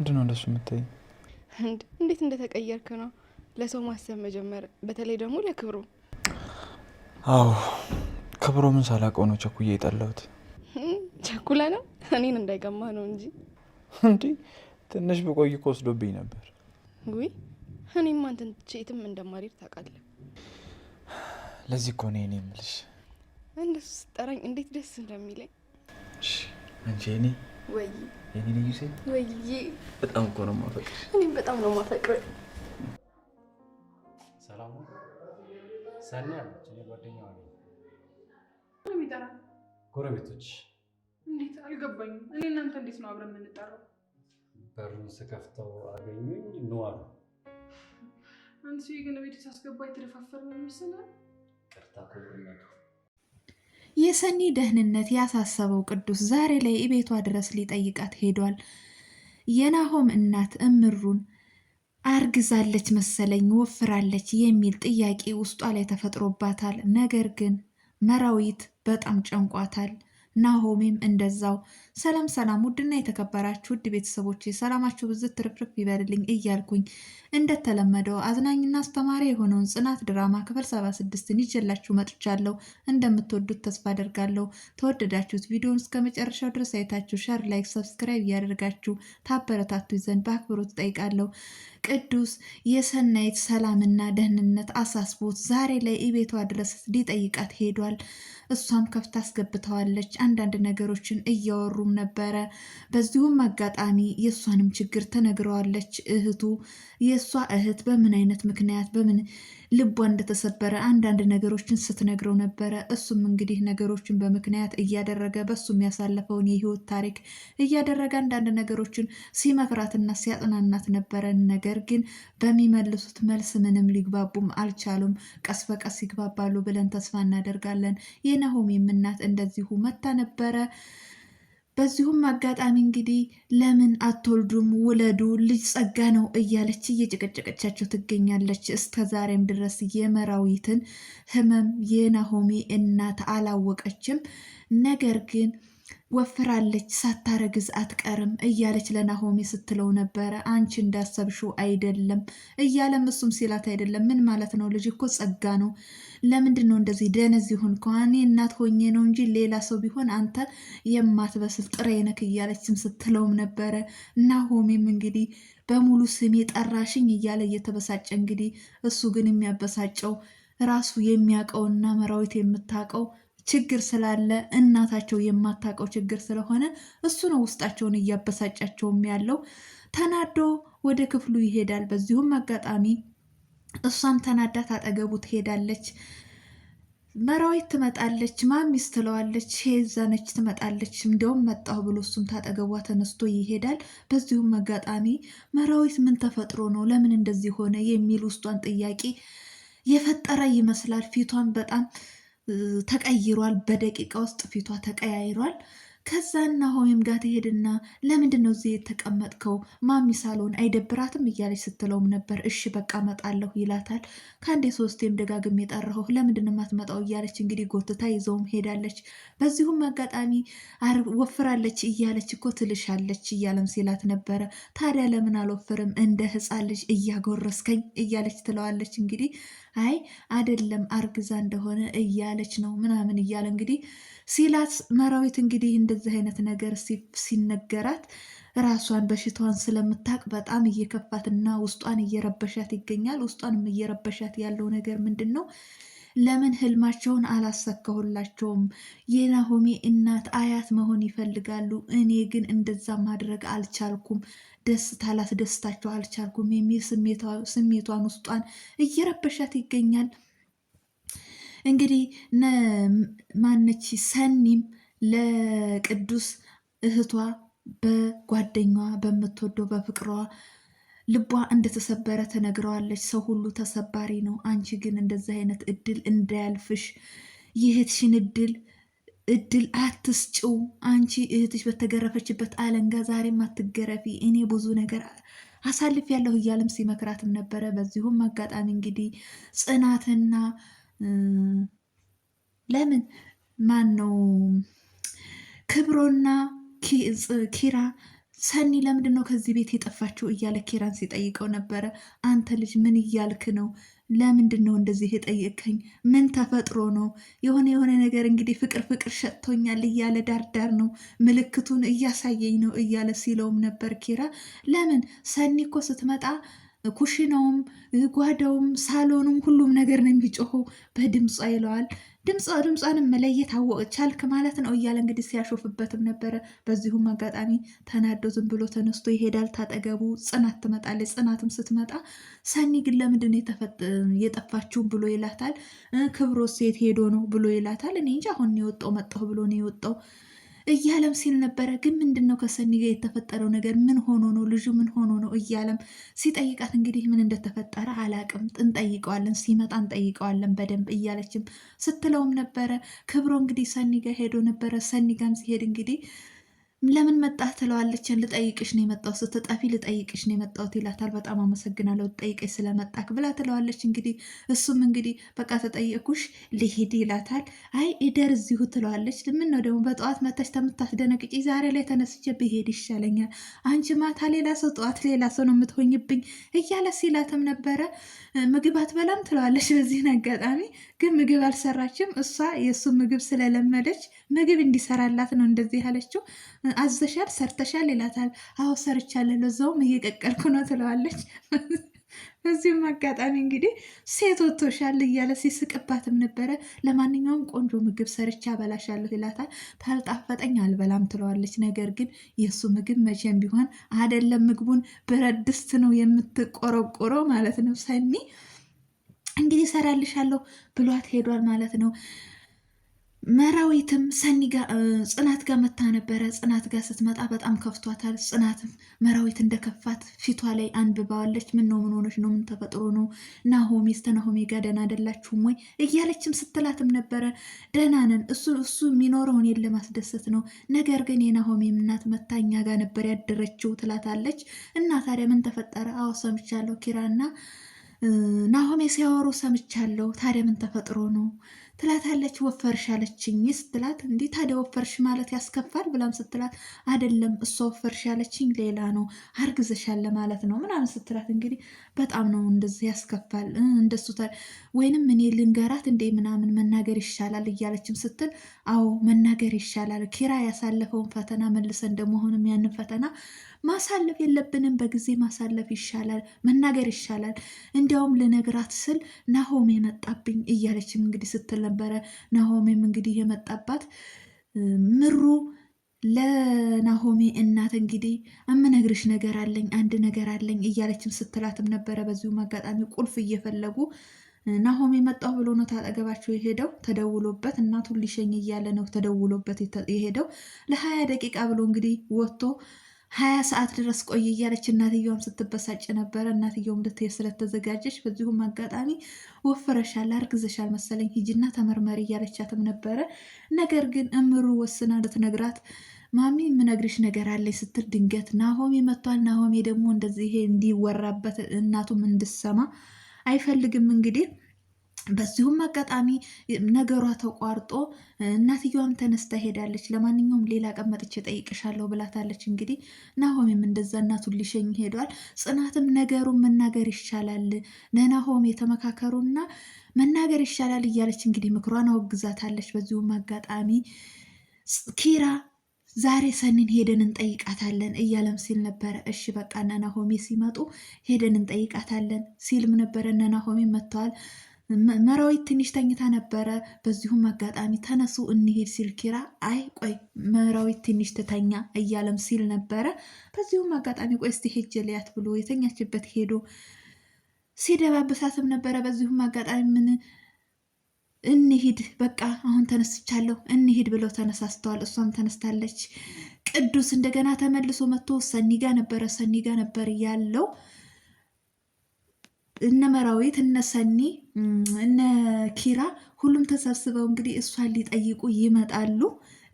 ምንድነው እንደሱ የምትይኝ? እንዴት እንደተቀየርክ ነው ለሰው ማሰብ መጀመር፣ በተለይ ደግሞ ለክብሩ። አዎ ክብሮ ምን ሳላውቀው ነው ቸኩዬ የጠላሁት። ቸኩለ ነው እኔን እንዳይገማ ነው እንጂ። እንዲህ ትንሽ ብቆይ እኮ ወስዶብኝ ነበር። ውይ እኔም አንተን ትቼ የትም እንደማልሄድ ታውቃለህ። ለዚህ እኮ ነው እኔ የምልሽ። እንደሱ ስጠራኝ እንዴት ደስ እንደሚለኝ። አንቺ የኔ ወይ የኔ ልዩ ሴት ወይዬ፣ በጣም እኮ ነው የማፈቅርሽ። እኔም በጣም ነው የማፈቅርህ። ሰላም ነው። ሰኒ አለች፣ እኔ ጓደኛዋ ነኝ። የሚጠራ ጎረቤቶች። እንዴት አልገባኝም። እኔ እናንተ እንዴት ነው አብረን የምንጠራው? በሩን ስከፍተው አገኙኝ ነው አሉ። አንድ ሰው ግን ቤት ሳስገባ የተደፋፈር ነው ይመስላል። ቅርታ ከጎነቱ የሰኒ ደህንነት ያሳሰበው ቅዱስ ዛሬ ላይ ቤቷ ድረስ ሊጠይቃት ሄዷል። የናሆም እናት እምሩን አርግዛለች መሰለኝ ወፍራለች የሚል ጥያቄ ውስጧ ላይ ተፈጥሮባታል። ነገር ግን መራዊት በጣም ጨንቋታል። ናሆሜም እንደዛው። ሰላም ሰላም! ውድና የተከበራችሁ ውድ ቤተሰቦች ሰላማችሁ ብዝት ትርፍርፍ ይበልልኝ እያልኩኝ እንደተለመደው አዝናኝና አስተማሪ የሆነውን ጽናት ድራማ ክፍል 76ን ይዤላችሁ መጥቻለሁ። እንደምትወዱት ተስፋ አደርጋለሁ። ተወደዳችሁት ቪዲዮን እስከ መጨረሻው ድረስ አይታችሁ ሸር፣ ላይክ፣ ሰብስክራይብ እያደርጋችሁ ታበረታቱ ዘንድ በአክብሮት ጠይቃለሁ። ቅዱስ የሰናይት ሰላምና ደህንነት አሳስቦት ዛሬ ላይ ቤቷ ድረስ ሊጠይቃት ሄዷል። እሷም ከፍታ አስገብተዋለች። አንዳንድ ነገሮችን እያወሩም ነበረ። በዚሁም አጋጣሚ የእሷንም ችግር ተነግረዋለች እህቱ። የእሷ እህት በምን አይነት ምክንያት በምን ልቧ እንደተሰበረ አንዳንድ ነገሮችን ስትነግረው ነበረ። እሱም እንግዲህ ነገሮችን በምክንያት እያደረገ በሱ የሚያሳለፈውን የህይወት ታሪክ እያደረገ አንዳንድ ነገሮችን ሲመክራትና ሲያጽናናት ነበረ። ነገር ግን በሚመልሱት መልስ ምንም ሊግባቡም አልቻሉም። ቀስ በቀስ ይግባባሉ ብለን ተስፋ እናደርጋለን። የናሆሜም እናት እንደዚሁ መታ ነበረ። በዚሁም አጋጣሚ እንግዲህ ለምን አትወልዱም? ውለዱ፣ ልጅ ጸጋ ነው እያለች እየጨቀጨቀቻቸው ትገኛለች። እስከ ዛሬም ድረስ የመራዊትን ህመም የናሆሜ እናት አላወቀችም። ነገር ግን ወፍራለች፣ ሳታረግዝ አትቀርም እያለች ለናሆሜ ስትለው ነበረ። አንቺ እንዳሰብሽው አይደለም እያለም እሱም ሲላት አይደለም። ምን ማለት ነው? ልጅ እኮ ጸጋ ነው። ለምንድን ነው እንደዚህ ደነዝ ይሆን? ከዋኔ እናት ሆኜ ነው እንጂ ሌላ ሰው ቢሆን አንተ የማትበስል ጥሬ ነክ እያለችም ስትለውም ነበረ። ናሆሜም እንግዲህ በሙሉ ስሜ ጠራሽኝ እያለ እየተበሳጨ እንግዲህ እሱ ግን የሚያበሳጨው ራሱ የሚያውቀውና መራዊት የምታውቀው ችግር ስላለ እናታቸው የማታውቀው ችግር ስለሆነ እሱ ነው ውስጣቸውን እያበሳጫቸውም ያለው። ተናዶ ወደ ክፍሉ ይሄዳል። በዚሁም አጋጣሚ እሷም ተናዳ ታጠገቡ ትሄዳለች። መራዊት ትመጣለች። ማሚስ ትለዋለች። ሄዛ ነች ትመጣለች። እንዲያውም መጣሁ ብሎ እሱም ታጠገቧ ተነስቶ ይሄዳል። በዚሁም አጋጣሚ መራዊት ምን ተፈጥሮ ነው ለምን እንደዚህ ሆነ የሚል ውስጧን ጥያቄ የፈጠረ ይመስላል። ፊቷን በጣም ተቀይሯል። በደቂቃ ውስጥ ፊቷ ተቀያይሯል። ከዛ ናሆሜም ጋር ትሄድና ለምንድን ነው እዚህ የተቀመጥከው? ማሚ ሳሎን አይደብራትም እያለች ስትለውም ነበር። እሺ በቃ እመጣለሁ ይላታል። ከአንዴ ሶስቴም ደጋግሜ የጠራሁህ ለምንድን ነው የማትመጣው እያለች እንግዲህ ጎትታ ይዘውም ሄዳለች። በዚሁም አጋጣሚ ወፍራለች እያለች እኮ ትልሻለች እያለም ሲላት ነበረ። ታዲያ ለምን አልወፍርም እንደ ህፃን ልጅ እያጎረስከኝ እያለች ትለዋለች። እንግዲህ አይ አደለም አርግዛ እንደሆነ እያለች ነው ምናምን እያለ እንግዲህ ሲላት መራዊት እንግዲህ እንደዚህ አይነት ነገር ሲነገራት ራሷን በሽታዋን ስለምታውቅ በጣም እየከፋትና ውስጧን እየረበሻት ይገኛል። ውስጧንም እየረበሻት ያለው ነገር ምንድን ነው? ለምን ህልማቸውን አላሰካሁላቸውም? የናሆሜ እናት አያት መሆን ይፈልጋሉ፣ እኔ ግን እንደዛ ማድረግ አልቻልኩም፣ ደስታ ላስደስታቸው አልቻልኩም የሚል ስሜቷን ውስጧን እየረበሻት ይገኛል። እንግዲህ ማነች ሰኒም ለቅዱስ እህቷ በጓደኛዋ በምትወደው በፍቅሯ ልቧ እንደተሰበረ ተነግረዋለች። ሰው ሁሉ ተሰባሪ ነው፣ አንቺ ግን እንደዚህ አይነት እድል እንዳያልፍሽ፣ የእህትሽን እድል አትስጭው። አንቺ እህትሽ በተገረፈችበት አለንጋ ዛሬም አትገረፊ፣ እኔ ብዙ ነገር አሳልፍ ያለሁ እያለም ሲመክራትም ነበረ። በዚሁም አጋጣሚ እንግዲህ ጽናትና ለምን ማን ነው ክብሮና ኪራ ሰኒ ለምንድን ነው ከዚህ ቤት የጠፋችው እያለ ኪራን ሲጠይቀው ነበረ። አንተ ልጅ ምን እያልክ ነው? ለምንድን ነው እንደዚህ የጠየቀኝ? ምን ተፈጥሮ ነው? የሆነ ነገር እንግዲህ ፍቅር ሸጥቶኛል እያለ ዳርዳር ነው ምልክቱን እያሳየኝ ነው እያለ ሲለውም ነበር ኪራ። ለምን ሰኒ እኮ ስትመጣ ኩሽናውም ጓዳውም ሳሎኑም ሁሉም ነገር ነው የሚጮኸው በድምጿ ይለዋል። ድምጿንም መለየት ቻልክ ማለት ነው እያለ እንግዲህ ሲያሾፍበትም ነበረ። በዚሁም አጋጣሚ ተናዶ ዝም ብሎ ተነስቶ ይሄዳል። ታጠገቡ ጽናት ትመጣለች። ጽናትም ስትመጣ ሰኒ ግን ለምንድን ነው የጠፋችሁ ብሎ ይላታል። ክብሮስ ሴት ሄዶ ነው ብሎ ይላታል። እኔ እንጂ አሁን የወጣው መጣሁ ብሎ ነው የወጣው እያለም ሲል ነበረ። ግን ምንድን ነው ከሰኒ ጋር የተፈጠረው ነገር? ምን ሆኖ ነው ልጁ ምን ሆኖ ነው እያለም ሲጠይቃት እንግዲህ ምን እንደተፈጠረ አላቅም፣ እንጠይቀዋለን፣ ሲመጣ እንጠይቀዋለን በደንብ እያለችም ስትለውም ነበረ። ክብሮ እንግዲህ ሰኒ ጋር ሄዶ ነበረ። ሰኒ ጋርም ሲሄድ እንግዲህ ለምን መጣህ ትለዋለች። ልጠይቅሽ ነው የመጣው ስትጠፊ ልጠይቅሽ ነው የመጣሁት ይላታል። በጣም አመሰግናለሁ ጠይቀሽ ስለመጣክ ብላ ትለዋለች። እንግዲህ እሱም እንግዲህ በቃ ተጠየቅኩሽ ልሂድ ይላታል። አይ ኢደር እዚሁ ትለዋለች። ምን ነው ደግሞ በጠዋት መተሽ ከምታስደነቅጪ ዛሬ ላይ ተነስቼ ብሄድ ይሻለኛል። አንቺ ማታ ሌላ ሰው ጠዋት ሌላ ሰው ነው የምትሆኝብኝ እያለ ሲላትም ነበረ። ምግብ አትበላም ትለዋለች። በዚህን አጋጣሚ ግን ምግብ አልሰራችም። እሷ የእሱ ምግብ ስለለመደች ምግብ እንዲሰራላት ነው እንደዚህ ያለችው። አዘሻል ሰርተሻል ይላታል። አዎ ሰርቻለሁ ለዛውም እየቀቀልኩ ነው ትለዋለች። በዚሁም አጋጣሚ እንግዲህ ሴት ወጥቶሻል እያለ ሲስቅባትም ነበረ። ለማንኛውም ቆንጆ ምግብ ሰርቻ አበላሻለሁ ይላታል። ታልጣፈጠኝ አልበላም ትለዋለች። ነገር ግን የእሱ ምግብ መቼም ቢሆን አይደለም ምግቡን ብረት ድስት ነው የምትቆረቆረው ማለት ነው። ሰኒ እንግዲህ ሰራልሻለሁ ብሏት ሄዷል ማለት ነው። መራዊትም ጽናት ጋር መታ ነበረ። ጽናት ጋር ስትመጣ በጣም ከፍቷታል። ጽናትም መራዊት እንደከፋት ፊቷ ላይ አንብባዋለች። ምን ሆነች ነው? ምን ተፈጥሮ ነው? ናሆሜ ጋር ደህና አይደላችሁም ወይ እያለችም ስትላትም ነበረ። ደህና ነን፣ እሱ የሚኖረውን የለ ማስደሰት ነው። ነገር ግን የናሆሜም እናት መታ እኛ ጋር ነበር ያደረችው ትላታለች። እና ታዲያ ምን ተፈጠረ? አዎ ሰምቻለሁ፣ ኪራና ናሆሜ ሲያወሩ ሰምቻለሁ። ታዲያ ምን ተፈጥሮ ነው ትላታለች። ወፈርሽ አለችኝ ስትላት፣ እንዲህ ታዲያ ወፈርሽ ማለት ያስከፋል ብላም ስትላት፣ አይደለም እሷ ወፈርሽ ያለችኝ ሌላ ነው አርግዘሻለ ማለት ነው ምናምን ስትላት፣ እንግዲህ በጣም ነው እንደዚህ ያስከፋል እንደሱ ወይንም እኔ ልንገራት እንዴ ምናምን መናገር ይሻላል እያለችም ስትል፣ አዎ መናገር ይሻላል። ኪራ ያሳለፈውን ፈተና መልሰን እንደመሆንም ያንን ፈተና ማሳለፍ የለብንም። በጊዜ ማሳለፍ ይሻላል፣ መናገር ይሻላል። እንዲያውም ልነግራት ስል ናሆሜ መጣብኝ እያለችም እንግዲህ ስትል ነበረ። ናሆሜም እንግዲህ የመጣባት ምሩ ለናሆሜ እናት እንግዲህ የምነግርሽ ነገር አለኝ፣ አንድ ነገር አለኝ እያለችም ስትላትም ነበረ። በዚሁም አጋጣሚ ቁልፍ እየፈለጉ ናሆሜ መጣሁ ብሎ ነው ታጠገባቸው የሄደው። ተደውሎበት እናቱን ሊሸኝ እያለ ነው ተደውሎበት የሄደው። ለ20 ደቂቃ ብሎ እንግዲህ ወጥቶ 20 ሰዓት ድረስ ቆይ እያለች እናትየውም ስትበሳጭ ነበረ። እናትየውም ልትሄድ ስለተዘጋጀች በዚሁም አጋጣሚ ወፍረሻል፣ አርግዘሻል መሰለኝ ሂጂና ተመርመሪ እያለቻትም ነበረ። ነገር ግን እምሩ ወስና ልትነግራት ማሚ የምነግርሽ ነገር አለኝ ስትል ድንገት ናሆሜ መጥቷል። ናሆሜ ደግሞ እንደዚህ ይሄ እንዲወራበት እናቱም እንድሰማ አይፈልግም እንግዲህ በዚሁም አጋጣሚ ነገሯ ተቋርጦ እናትየዋም ተነስታ ሄዳለች። ለማንኛውም ሌላ ቀን መጥቼ እጠይቅሻለሁ ብላታለች። እንግዲህ ናሆሜም እንደዛ እናቱን ሊሸኝ ሄዷል። ጽናትም ነገሩን መናገር ይሻላል ለናሆሜ የተመካከሩና መናገር ይሻላል እያለች እንግዲህ ምክሯን አወግዛታለች። በዚሁም አጋጣሚ ኪራ ዛሬ ሰኒን ሄደን እንጠይቃታለን እያለም ሲል ነበረ። እሺ በቃ እነ ናሆሜ ሲመጡ ሄደን እንጠይቃታለን ሲልም ነበረ። እነ ናሆሜ መጥተዋል። መራዊት ትንሽ ተኝታ ነበረ። በዚሁም አጋጣሚ ተነሱ እንሄድ ሲል ኪራ አይ ቆይ መራዊት ትንሽ ትተኛ እያለም ሲል ነበረ። በዚሁም አጋጣሚ ቆይ እስቲ ሄጄ ልያት ብሎ የተኛችበት ሄዶ ሲደባብሳትም ነበረ። በዚሁም አጋጣሚ ምን እንሂድ በቃ አሁን ተነስቻለሁ እንሂድ ብለው ተነሳስተዋል። እሷም ተነስታለች። ቅዱስ እንደገና ተመልሶ መጥቶ ሰኒጋ ነበር ያለው። እነ መራዊት እነ ሰኒ እነ ኪራ ሁሉም ተሰብስበው እንግዲህ እሷን ሊጠይቁ ይመጣሉ።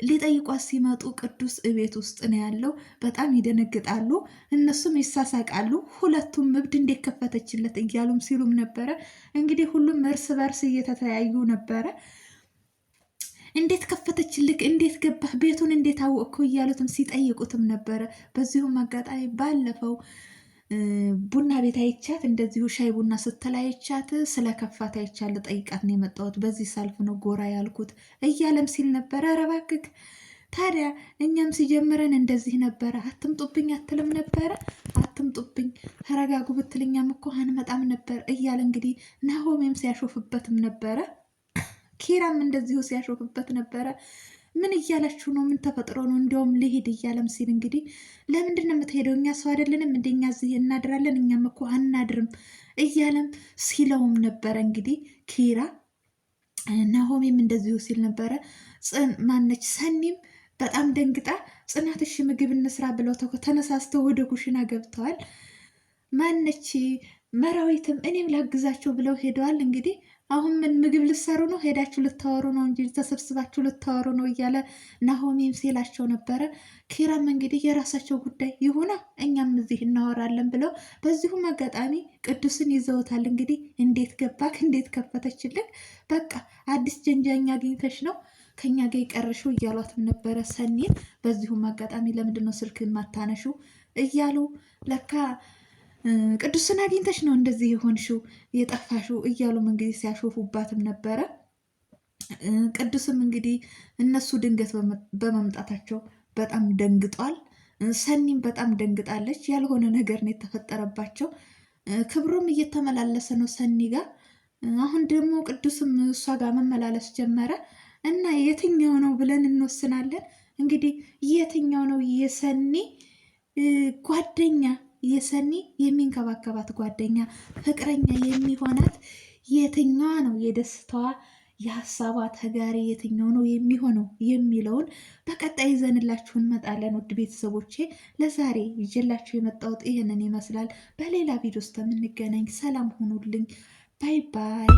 ሊጠይቋት ሲመጡ ቅዱስ እቤት ውስጥ ነው ያለው። በጣም ይደነግጣሉ። እነሱም ይሳሳቃሉ። ሁለቱም እብድ እንዴት ከፈተችለት እያሉም ሲሉም ነበረ። እንግዲህ ሁሉም እርስ በርስ እየተተያዩ ነበረ። እንዴት ከፈተችልክ? እንዴት ገባህ? ቤቱን እንዴት አወቅኩ? እያሉትም ሲጠይቁትም ነበረ። በዚሁም አጋጣሚ ባለፈው ቡና ቤት አይቻት እንደዚሁ ሻይ ቡና ስትል አይቻት ስለ ከፋት አይቻለ ጠይቃት ነው የመጣሁት፣ በዚህ ሳልፍ ነው ጎራ ያልኩት እያለም ሲል ነበረ። ኧረ እባክህ ታዲያ እኛም ሲጀምረን እንደዚህ ነበረ። አትምጡብኝ አትልም ነበረ? አትምጡብኝ ተረጋጉ ብትል እኛም እኮ አንመጣም ነበር እያለ እንግዲህ ናሆሜም ሲያሾፍበትም ነበረ። ኪራም እንደዚሁ ሲያሾፍበት ነበረ። ምን እያላችሁ ነው? ምን ተፈጥሮ ነው? እንዲያውም ልሄድ እያለም ሲል እንግዲህ ለምንድን ነው የምትሄደው? እኛ ሰው አይደለንም? እንደኛ እዚህ እናድራለን? እኛም እኮ አናድርም እያለም ሲለውም ነበረ እንግዲህ ኪራ። ናሆሜም እንደዚሁ ሲል ነበረ። ማነች ሰኒም በጣም ደንግጣ ጽናትሽ ምግብ እንስራ ብለው ተነሳስተው ወደ ኩሽና ገብተዋል። ማነች መራዊትም እኔም ላግዛቸው ብለው ሄደዋል። እንግዲህ አሁን ምን ምግብ ልሰሩ ነው? ሄዳችሁ ልታወሩ ነው እንጂ ተሰብስባችሁ ልታወሩ ነው እያለ ናሆሜም ሲላቸው ነበረ። ኪራም እንግዲህ የራሳቸው ጉዳይ ይሁና እኛም እዚህ እናወራለን ብለው በዚሁም አጋጣሚ ቅዱስን ይዘውታል። እንግዲህ እንዴት ገባክ? እንዴት ከፈተችልክ? በቃ አዲስ ጀንጃኛ አግኝተሽ ነው ከኛ ጋር የቀረሽው እያሏትም ነበረ ሰኒን። በዚሁም አጋጣሚ ለምንድነው ስልክን ማታነሹ እያሉ ለካ ቅዱስን አግኝተሽ ነው እንደዚህ የሆንሽው የጠፋሽው እያሉም እንግዲህ ሲያሾፉባትም ነበረ። ቅዱስም እንግዲህ እነሱ ድንገት በመምጣታቸው በጣም ደንግጧል። ሰኒም በጣም ደንግጣለች። ያልሆነ ነገር ነው የተፈጠረባቸው። ክብሩም እየተመላለሰ ነው ሰኒ ጋር። አሁን ደግሞ ቅዱስም እሷ ጋር መመላለስ ጀመረ እና የትኛው ነው ብለን እንወስናለን። እንግዲህ የትኛው ነው የሰኒ ጓደኛ፣ የሰኒ የሚንከባከባት ጓደኛ፣ ፍቅረኛ የሚሆናት የትኛዋ ነው? የደስታዋ የሀሳቧ ተጋሪ የትኛው ነው የሚሆነው የሚለውን በቀጣይ ይዘንላችሁ እንመጣለን። ውድ ቤተሰቦቼ ለዛሬ ይዤላችሁ የመጣሁት ይህንን ይመስላል። በሌላ ቪዲዮ ውስጥ የምንገናኝ። ሰላም ሁኑልኝ። ባይ ባይ።